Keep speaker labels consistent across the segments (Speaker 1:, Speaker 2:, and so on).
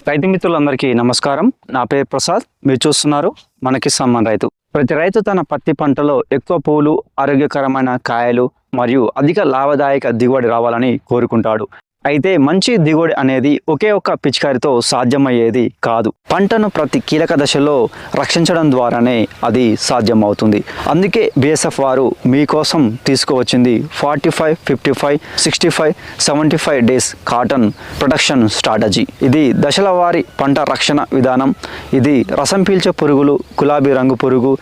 Speaker 1: రైతు మిత్రులందరికీ నమస్కారం. నా పేరు ప్రసాద్. మీరు చూస్తున్నారు మన కిసాన్ మన రైతు. ప్రతి రైతు తన పత్తి పంటలో ఎక్కువ పూలు, ఆరోగ్యకరమైన కాయలు మరియు అధిక లాభదాయక దిగుబడి రావాలని కోరుకుంటాడు. అయితే మంచి దిగుబడి అనేది ఒకే ఒక్క పిచికారితో సాధ్యమయ్యేది కాదు. పంటను ప్రతి కీలక దశలో రక్షించడం ద్వారానే అది సాధ్యమవుతుంది. అందుకే బిఎస్ఎఫ్ వారు మీకోసం తీసుకువచ్చింది 45, 55, 65, 75 డేస్ కాటన్ ప్రొటెక్షన్ స్ట్రాటజీ. ఇది దశల వారి పంట రక్షణ విధానం. ఇది రసం పీల్చే పురుగులు, గులాబీ రంగు పురుగు,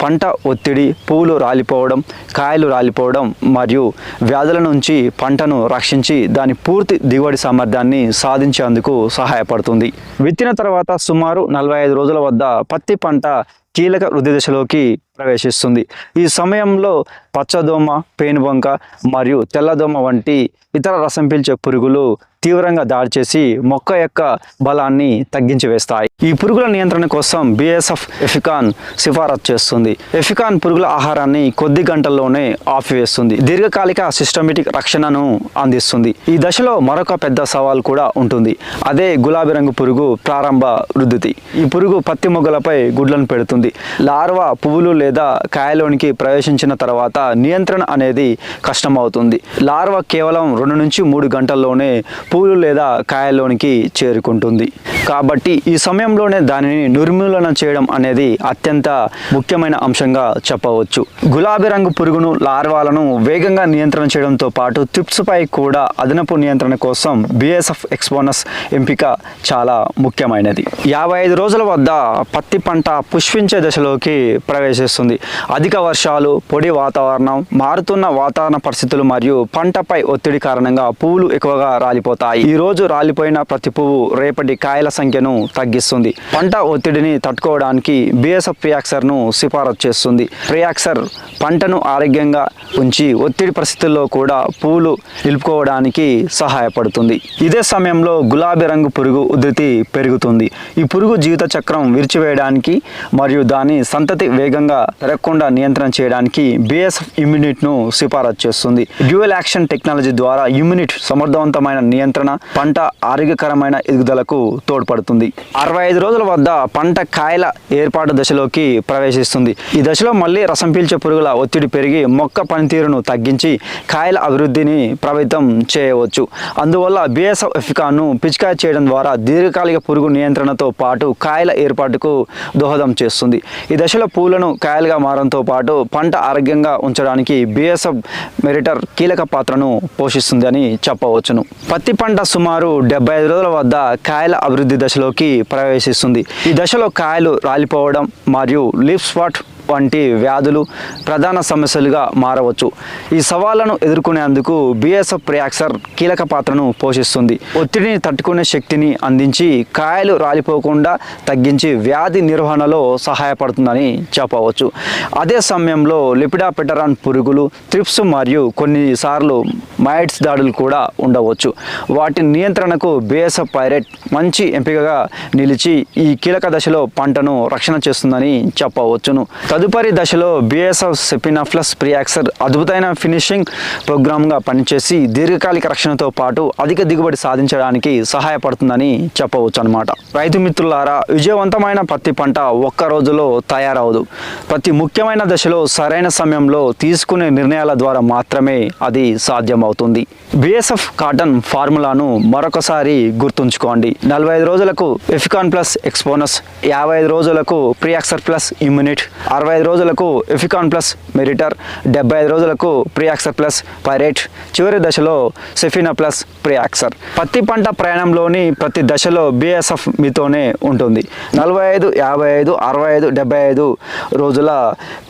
Speaker 1: పంట ఒత్తిడి, పూలు రాలిపోవడం, కాయలు రాలిపోవడం మరియు వ్యాధుల నుంచి పంటను రక్షించి దాని పూర్తి దిగుబడి సామర్థ్యాన్ని సాధించేందుకు సహాయపడుతుంది. విత్తిన తర్వాత సుమారు 45 రోజుల వద్ద పత్తి పంట కీలక వృద్ధి దశలోకి ప్రవేశిస్తుంది. ఈ సమయంలో పచ్చదోమ, పేనుబంక మరియు తెల్లదోమ వంటి ఇతర రసం పీల్చే పురుగులు తీవ్రంగా దాడి చేసి మొక్క యొక్క బలాన్ని తగ్గించి వేస్తాయి. ఈ పురుగుల నియంత్రణ కోసం బిఎస్ఎఫ్ ఎఫికాన్ సిఫారసు చేస్తుంది. ఎఫికాన్ పురుగుల ఆహారాన్ని కొద్ది గంటల్లోనే ఆపివేస్తుంది. దీర్ఘకాలిక సిస్టమేటిక్ రక్షణను అందిస్తుంది. ఈ దశలో మరొక పెద్ద సవాల్ కూడా ఉంటుంది. అదే గులాబీ రంగు పురుగు ప్రారంభ వృద్ధి. ఈ పురుగు పత్తి మొగ్గలపై గుడ్లను పెడుతుంది. లార్వా పువ్వులు లేదా కాయలోనికి ప్రవేశించిన తర్వాత నియంత్రణ అనేది కష్టమవుతుంది. లార్వా కేవలం 2 నుంచి 3 గంటల్లోనే పూలు లేదా కాయలోనికి చేరుకుంటుంది. కాబట్టి ఈ సమయంలోనే దానిని నిర్మూలన చేయడం అనేది అత్యంత ముఖ్యమైన అంశంగా చెప్పవచ్చు. గులాబీ రంగు పురుగును, లార్వాలను వేగంగా నియంత్రణ చేయడంతో పాటు త్రిప్స్ పై కూడా అదనపు నియంత్రణ కోసం బిఎస్ఎఫ్ ఎక్స్పోనస్ ఎంపిక చాలా ముఖ్యమైనది. 55 రోజుల వద్ద పత్తి పంట పుష్పించే దశలోకి ప్రవేశిస్తుంది. అధిక వర్షాలు, పొడి వాతావరణం, మారుతున్న వాతావరణ పరిస్థితులు మరియు పంటపై ఒత్తిడి కారణంగా పువ్వులు ఎక్కువగా రాలిపోతాయి. ఈ రోజు రాలిపోయిన ప్రతి పువ్వు రేపటి కాయల సంఖ్యను తగ్గిస్తుంది. పంట ఒత్తిడిని తట్టుకోవడానికి బిఎస్ఎఫ్ ప్రియాక్సర్ ను సిఫారసు చేస్తుంది. ప్రియాక్సర్ పంటను ఆరోగ్యంగా ఉంచి ఒత్తిడి పరిస్థితుల్లో కూడా పువ్వులు నిలుపుకోవడానికి సహాయపడుతుంది. ఇదే సమయంలో గులాబీ రంగు పురుగు ఉధృతి పెరుగుతుంది. ఈ పురుగు జీవిత చక్రం విరిచివేయడానికి మరియు దాని సంతతి వేగంగా పెరగకుండా నియంత్రణ చేయడానికి బిఎస్ఎఫ్ ఇమ్యూనిట్ ను సిఫారసు చేస్తుంది. డ్యూయల్ యాక్షన్ టెక్నాలజీ ద్వారా ఇమ్యూనిట్ సమర్థవంతమైన నియంత్రణ, పంట ఆరోగ్యకరమైన ఎదుగుదలకు తోడ్పడుతుంది. 65 రోజుల వద్ద పంట కాయల ఏర్పాటు దశలోకి ప్రవేశిస్తుంది. ఈ దశలో మళ్ళీ రసం పీల్చే పురుగుల ఒత్తిడి పెరిగి మొక్క పనితీరును తగ్గించి కాయల అభివృద్ధిని ప్రభావితం చేయవచ్చు. అందువల్ల బిఎస్ఎఫ్ ఎఫికాన్ను పిచికారీ చేయడం ద్వారా దీర్ఘకాలిక పురుగు నియంత్రణతో పాటు కాయల ఏర్పాటుకు దోహదం చేస్తుంది. ఈ దశలో పూలను కాయలుగా మారడంతో పాటు పంట ఆరోగ్యంగా ఉంచడానికి బిఎస్ఎఫ్ మెరిటర్ కీలక పాత్రను పోషిస్తుంది అని చెప్పవచ్చును. పత్తి పంట సుమారు 75 రోజుల వద్ద కాయల అభివృద్ధి దశలోకి ప్రవేశిస్తుంది. ఈ దశలో కాయలు రాలిపోవడం మరియు లీఫ్ స్పాట్ వంటి వ్యాధులు ప్రధాన సమస్యలుగా మారవచ్చు. ఈ సవాళ్లను ఎదుర్కొనేందుకు బిఎస్ఎఫ్ ప్రియాక్సర్ కీలక పాత్రను పోషిస్తుంది. ఒత్తిడిని తట్టుకునే శక్తిని అందించి కాయలు రాలిపోకుండా తగ్గించి వ్యాధి నిర్వహణలో సహాయపడుతుందని చెప్పవచ్చు. అదే సమయంలో లిపిడాపెటరాన్ పురుగులు, త్రిప్స్ మరియు కొన్నిసార్లు మైట్స్ దాడులు కూడా ఉండవచ్చు. వాటి నియంత్రణకు బిఎస్ఎఫ్ పైరెట్ మంచి ఎంపికగా నిలిచి ఈ కీలక దశలో పంటను రక్షణ చేస్తుందని చెప్పవచ్చును. తదుపరి దశలో బిఎస్ఎఫ్ సెఫినాఫ్లస్ ప్రియాక్సర్ అద్భుతమైన ఫినిషింగ్ ప్రోగ్రామ్గా పనిచేసి దీర్ఘకాలిక రక్షణతో పాటు అధిక దిగుబడి సాధించడానికి సహాయపడుతుందని చెప్పవచ్చు అన్నమాట. రైతు మిత్రులారా, విజయవంతమైన పత్తి పంట ఒక్క రోజులో తయారవదు. ప్రతి ముఖ్యమైన దశలో సరైన సమయంలో తీసుకునే నిర్ణయాల ద్వారా మాత్రమే అది సాధ్యమవుతుంది. బిఎస్ఎఫ్ కాటన్ ఫార్ములాను మరొకసారి గుర్తుంచుకోండి. 45 రోజులకు ఎఫికాన్ ప్లస్ ఎక్స్పోనస్, 55 రోజులకు ప్రియాక్సర్ ప్లస్ ఇమ్యూనిట్, 65 రోజులకు ఎఫికాన్ ప్లస్ మెరిటర్, 75 రోజులకు ప్రియాక్సర్ ప్లస్ పైరేట్, చివరి దశలో సెఫినా ప్లస్ ప్రియాక్సర్. పత్తి పంట ప్రయాణంలోని ప్రతి దశలో బిఎస్ఎఫ్ మీతోనే ఉంటుంది. 45, 55, 65, 75 రోజుల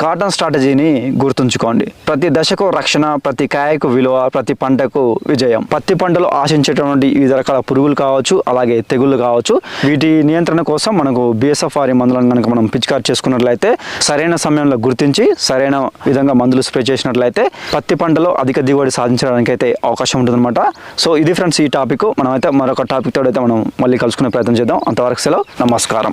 Speaker 1: కాటన్ స్ట్రాటజీని గుర్తుంచుకోండి. ప్రతి దశకు రక్షణ, ప్రతి కాయకు విలువ, ప్రతి పంటకు విజయం. పత్తి పంటలో ఆశించేటువంటి వివిధ రకాల పురుగులు కావచ్చు, అలాగే తెగుళ్ళు కావచ్చు. వీటి నియంత్రణ కోసం మనకు బిఎస్ఎఫ్ వారి మందులను కనుక మనం పిచికారి చేసుకున్నట్లయితే సరైన సమయంలో గుర్తించి సరైన విధంగా మందులు స్ప్రే చేసినట్లయితే పత్తి పంటలో అధిక దిగుబడి సాధించడానికి అయితే అవకాశం ఉంటుందన్నమాట. సో ఇది ఫ్రెండ్స్ ఈ టాపిక్. మనమైతే మరొక టాపిక్ తోడైతే మనం మళ్ళీ కలుసుకునే ప్రయత్నం చేద్దాం. అంతవరకు సెలవు, నమస్కారం.